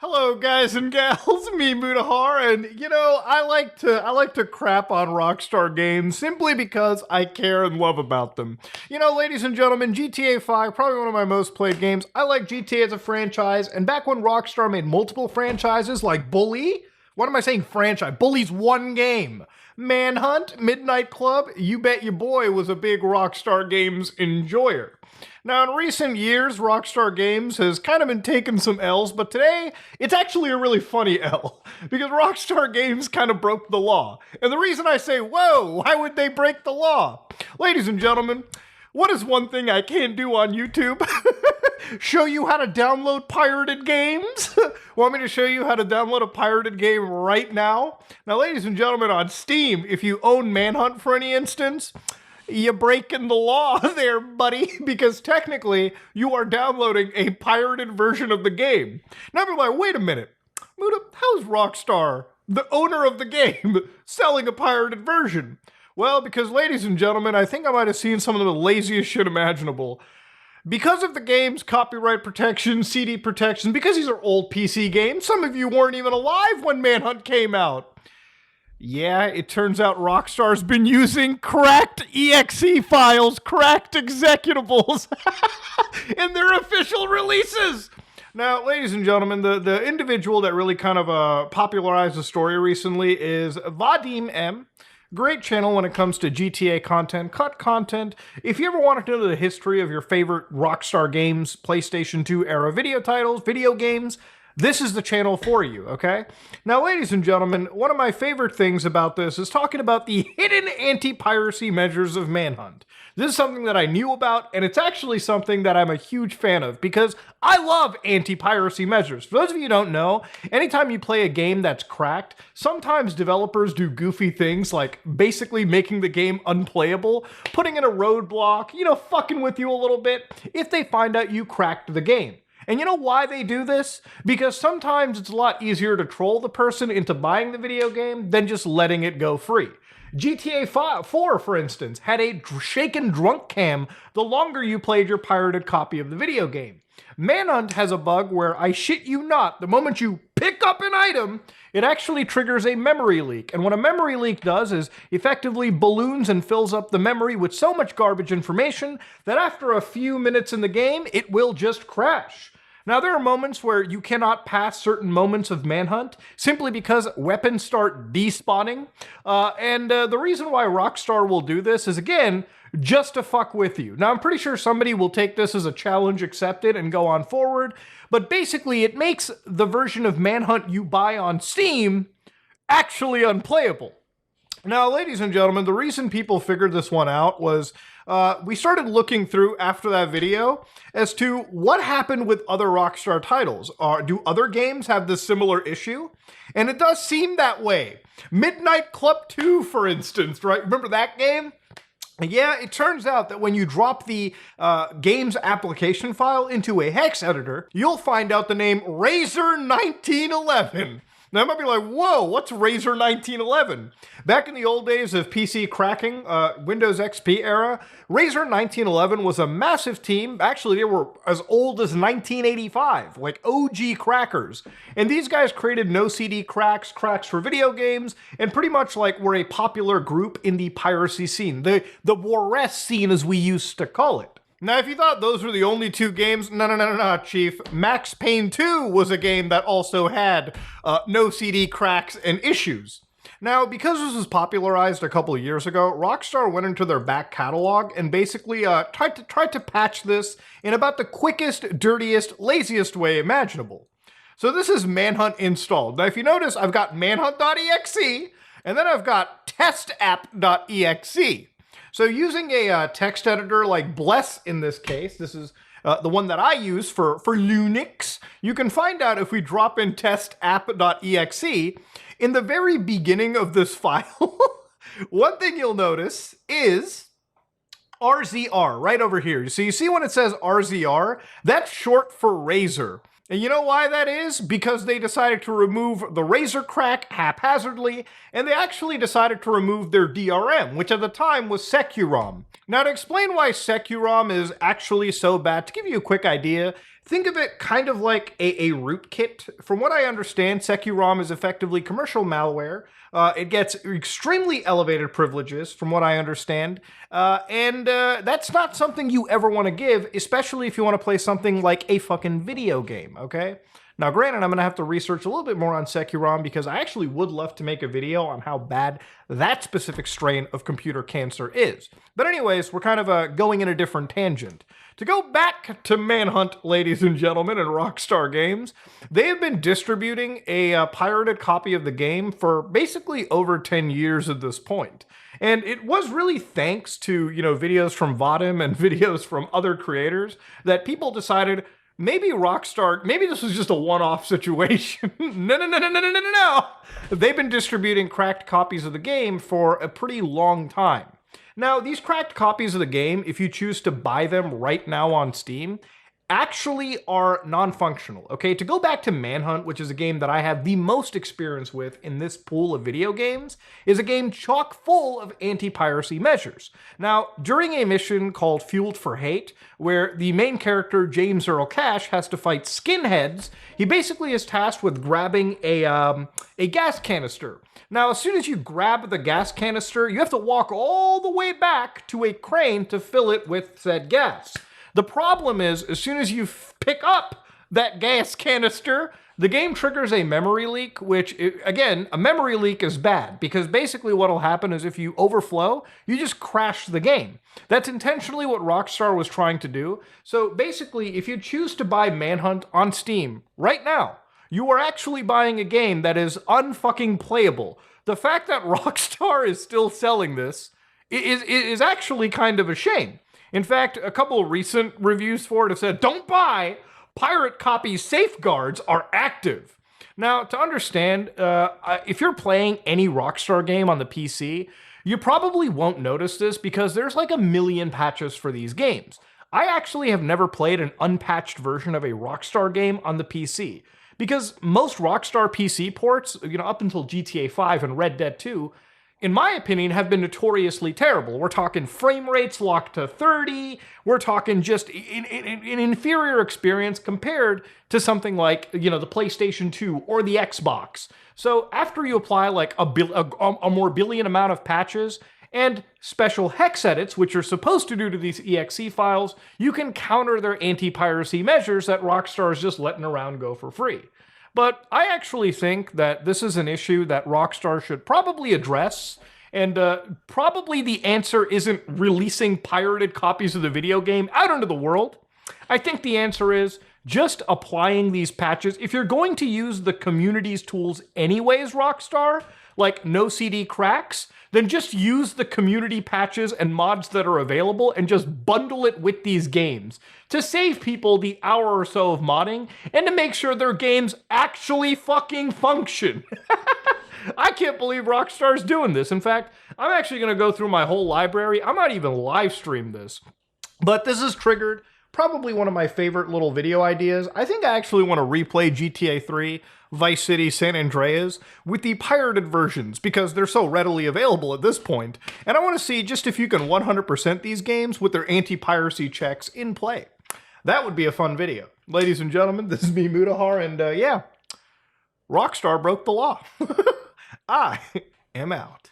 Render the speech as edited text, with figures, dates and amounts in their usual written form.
Hello, guys and gals. Me, Mutahar, and I like to crap on Rockstar games simply because I care and love about them. Ladies and gentlemen, GTA 5, probably one of my most played games. I like GTA as a franchise, and back when Rockstar made multiple franchises like Bully, what am I saying franchise? Bully's one game. Manhunt, Midnight Club, you bet your boy was a big Rockstar Games enjoyer. Now, in recent years, Rockstar Games has kind of been taking some L's, but today, it's actually a really funny L, because Rockstar Games kind of broke the law. And the reason I say, whoa, why would they break the law? Ladies and gentlemen, what is one thing I can't do on YouTube? Show you how to download pirated games? Want me to show you how to download a pirated game right now? Now, ladies and gentlemen, on Steam, if you own Manhunt for any instance, you're breaking the law there, buddy, because technically you are downloading a pirated version of the game. Now be like, wait a minute, Muda, how's Rockstar, the owner of the game, selling a pirated version? Well, because ladies and gentlemen, I think I might have seen some of the laziest shit imaginable. Because of the game's copyright protection, CD protection, because these are old PC games, some of you weren't even alive when Manhunt came out. Yeah, it turns out Rockstar's been using cracked exe files, cracked executables in their official releases. Now, ladies and gentlemen, the individual that really kind of popularized the story recently is Vadim M. Great channel when it comes to GTA content, cut content. If you ever wanted to know the history of your favorite Rockstar games, PlayStation 2 era video titles, video games, this is the channel for you, okay? Now, ladies and gentlemen, one of my favorite things about this is talking about the hidden anti-piracy measures of Manhunt. This is something that I knew about, and it's actually something that I'm a huge fan of because I love anti-piracy measures. For those of you who don't know, anytime you play a game that's cracked, sometimes developers do goofy things like basically making the game unplayable, putting in a roadblock, fucking with you a little bit if they find out you cracked the game. And you know why they do this? Because sometimes it's a lot easier to troll the person into buying the video game than just letting it go free. GTA 4, for instance, had a shaken drunk cam the longer you played your pirated copy of the video game. Manhunt has a bug where, I shit you not, the moment you pick up an item, it actually triggers a memory leak. And what a memory leak does is effectively balloons and fills up the memory with so much garbage information that after a few minutes in the game, it will just crash. Now, there are moments where you cannot pass certain moments of Manhunt simply because weapons start despawning. The reason why Rockstar will do this is, again, just to fuck with you. Now, I'm pretty sure somebody will take this as a challenge accepted and go on forward, but basically it makes the version of Manhunt you buy on Steam actually unplayable. Now, ladies and gentlemen, the reason people figured this one out was we started looking through after that video as to what happened with other Rockstar titles. Do other games have this similar issue? And it does seem that way. Midnight Club 2, for instance, right? Remember that game? Yeah, it turns out that when you drop the game's application file into a hex editor, you'll find out the name Razer 1911. Now, I might be like, whoa, what's Razer 1911? Back in the old days of PC cracking, Windows XP era, Razer 1911 was a massive team. Actually, they were as old as 1985, like OG crackers. And these guys created no CD cracks, cracks for video games, and pretty much like were a popular group in the piracy scene, the Juarez scene as we used to call it. Now, if you thought those were the only two games, no, Chief. Max Payne 2 was a game that also had no CD cracks and issues. Now, because this was popularized a couple of years ago, Rockstar went into their back catalog and basically tried to patch this in about the quickest, dirtiest, laziest way imaginable. So this is Manhunt installed. Now, if you notice, I've got manhunt.exe, and then I've got testapp.exe. So using a text editor like Bless in this case, this is the one that I use for Linux, you can find out if we drop in testapp.exe, in the very beginning of this file, one thing you'll notice is RZR right over here. So you see when it says RZR, that's short for Razer. And you know why that is? Because they decided to remove the Razer crack haphazardly, and they actually decided to remove their DRM, which at the time was Securom. Now, to explain why Securom is actually so bad, to give you a quick idea, Think of it kind of like a rootkit. From what I understand, SecuROM is effectively commercial malware. It gets extremely elevated privileges, from what I understand, and that's not something you ever want to give, especially if you want to play something like a fucking video game, okay? Now, granted, I'm going to have to research a little bit more on SecuROM because I actually would love to make a video on how bad that specific strain of computer cancer is. But anyways, we're kind of going in a different tangent. To go back to Manhunt, ladies and gentlemen, and Rockstar Games, they have been distributing a pirated copy of the game for basically over 10 years at this point. And it was really thanks to, videos from Vadim and videos from other creators that people decided, maybe Rockstar, maybe this was just a one-off situation. No. They've been distributing cracked copies of the game for a pretty long time. Now, these cracked copies of the game, if you choose to buy them right now on Steam, actually are non-functional, okay? To go back to Manhunt, which is a game that I have the most experience with in this pool of video games, is a game chock full of anti-piracy measures. Now, during a mission called Fueled for Hate, where the main character, James Earl Cash, has to fight skinheads, he basically is tasked with grabbing a gas canister. Now, as soon as you grab the gas canister, you have to walk all the way back to a crane to fill it with said gas. The problem is, as soon as you pick up that gas canister, the game triggers a memory leak, which, again, a memory leak is bad, because basically what will happen is if you overflow, you just crash the game. That's intentionally what Rockstar was trying to do. So basically, if you choose to buy Manhunt on Steam right now, you are actually buying a game that is unfucking playable. The fact that Rockstar is still selling this is actually kind of a shame. In fact, a couple of recent reviews for it have said, don't buy, pirate copy safeguards are active. Now, to understand, if you're playing any Rockstar game on the PC, you probably won't notice this because there's like a million patches for these games. I actually have never played an unpatched version of a Rockstar game on the PC because most Rockstar PC ports, up until GTA 5 and Red Dead 2, in my opinion, have been notoriously terrible. We're talking frame rates locked to 30. We're talking just an inferior experience compared to something like, the PlayStation 2 or the Xbox. So after you apply like a more billion amount of patches and special hex edits, which you're supposed to do to these exe files, you can counter their anti-piracy measures that Rockstar is just letting around go for free. But I actually think that this is an issue that Rockstar should probably address, and probably the answer isn't releasing pirated copies of the video game out into the world. I think the answer is just applying these patches. If you're going to use the community's tools anyways, Rockstar, like no CD cracks, then just use the community patches and mods that are available and just bundle it with these games to save people the hour or so of modding and to make sure their games actually fucking function. I can't believe Rockstar's doing this. In fact, I'm actually going to go through my whole library. I might even live stream this. But this has triggered probably one of my favorite little video ideas. I think I actually want to replay GTA 3, Vice City, San Andreas with the pirated versions because they're so readily available at this point. And I want to see just if you can 100% these games with their anti-piracy checks in play. That would be a fun video. Ladies and gentlemen, this is me, Mudahar, and yeah, Rockstar broke the law. I am out.